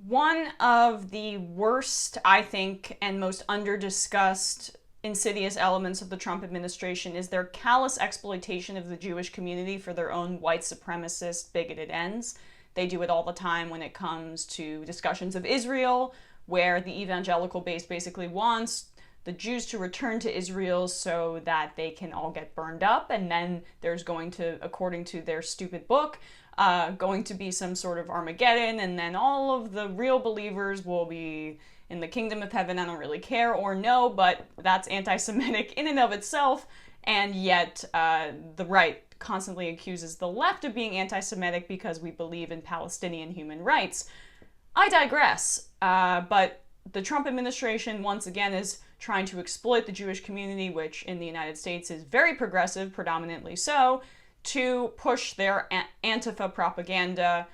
One of the worst, I think, and most under-discussed insidious elements of the Trump administration is their callous exploitation of the Jewish community for their own white supremacist, bigoted ends. They do it all the time when it comes to discussions of Israel, where the evangelical base basically wants the Jews to return to Israel so that they can all get burned up, and then there's going to, according to their stupid book, going to be some sort of Armageddon, and then all of the real believers will be in the kingdom of heaven. I don't really care or know, but that's anti-Semitic in and of itself, and yet the right constantly accuses the left of being anti-Semitic because we believe in Palestinian human rights. I digress, but the Trump administration, once again, is trying to exploit the Jewish community, which in the United States is very progressive, predominantly so, to push their Antifa propaganda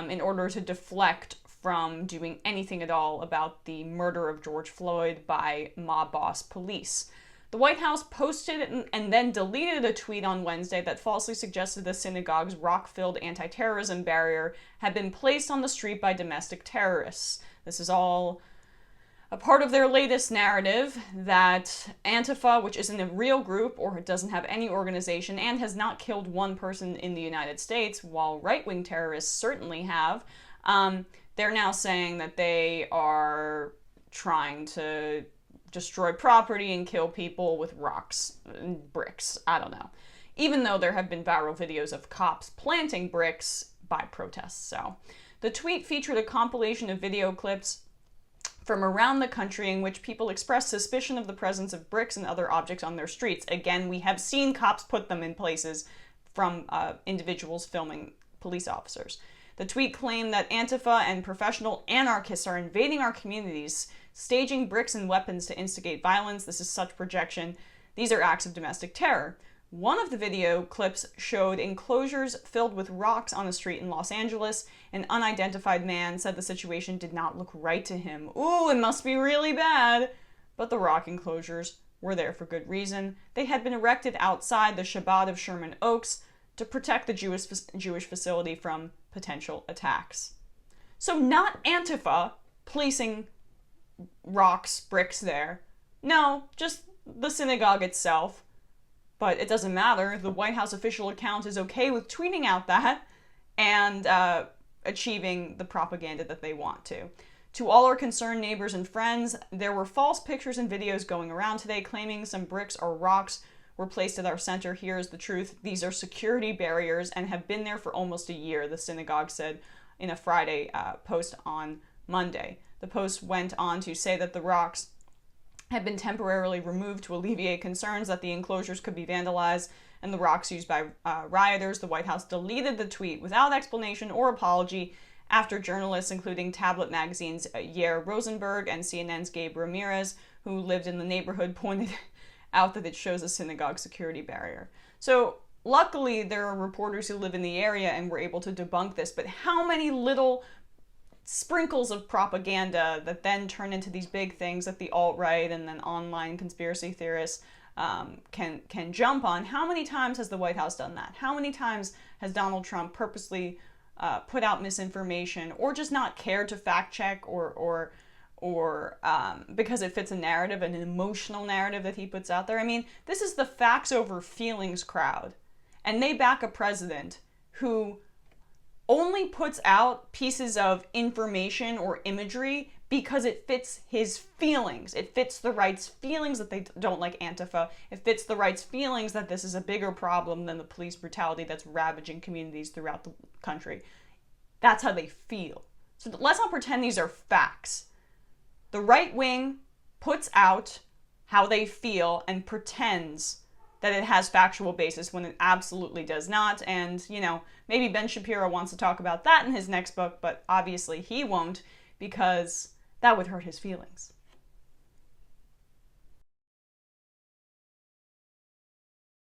in order to deflect from doing anything at all about the murder of George Floyd by mob boss police. The White House posted and then deleted a tweet on Wednesday that falsely suggested the synagogue's rock-filled anti-terrorism barrier had been placed on the street by domestic terrorists. This is all a part of their latest narrative that Antifa, which isn't a real group or doesn't have any organization and has not killed one person in the United States, while right-wing terrorists certainly have, they're now saying that they are trying to destroy property and kill people with rocks and bricks. I don't know. Even though there have been viral videos of cops planting bricks by protests. So the tweet featured a compilation of video clips from around the country in which people express suspicion of the presence of bricks and other objects on their streets. Again, we have seen cops put them in places from individuals filming police officers. The tweet claimed that Antifa and professional anarchists are invading our communities, staging bricks and weapons to instigate violence. This is such projection. These are acts of domestic terror. One of the video clips showed enclosures filled with rocks on a street in Los Angeles. An unidentified man said the situation did not look right to him. Ooh, it must be really bad. But the rock enclosures were there for good reason. They had been erected outside the Shabbat of Sherman Oaks to protect the Jewish facility from potential attacks. So not Antifa placing rocks, bricks there. No, just the synagogue itself. But it doesn't matter. The White House official account is okay with tweeting out that and achieving the propaganda that they want to. To all our concerned neighbors and friends, there were false pictures and videos going around today claiming some bricks or rocks were placed at our center. Here's the truth. These are security barriers and have been there for almost a year, the synagogue said in a Friday post on Monday. The post went on to say that the rocks had been temporarily removed to alleviate concerns that the enclosures could be vandalized and the rocks used by rioters. The White House deleted the tweet without explanation or apology after journalists, including Tablet Magazine's Yair Rosenberg and CNN's Gabe Ramirez, who lived in the neighborhood, pointed out that it shows a synagogue security barrier. So luckily, there are reporters who live in the area and were able to debunk this, but how many little sprinkles of propaganda that then turn into these big things that the alt-right and then online conspiracy theorists can jump on. How many times has the White House done that? How many times has Donald Trump purposely put out misinformation or just not cared to fact check or because it fits a narrative, an emotional narrative that he puts out there? I mean, this is the facts over feelings crowd, and they back a president who only puts out pieces of information or imagery because it fits his feelings. It fits the right's feelings that they don't like Antifa. It fits the right's feelings that this is a bigger problem than the police brutality that's ravaging communities throughout the country. That's how they feel. So let's not pretend these are facts. The right wing puts out how they feel and pretends that it has factual basis when it absolutely does not. And, you know, maybe Ben Shapiro wants to talk about that in his next book, but obviously he won't because that would hurt his feelings.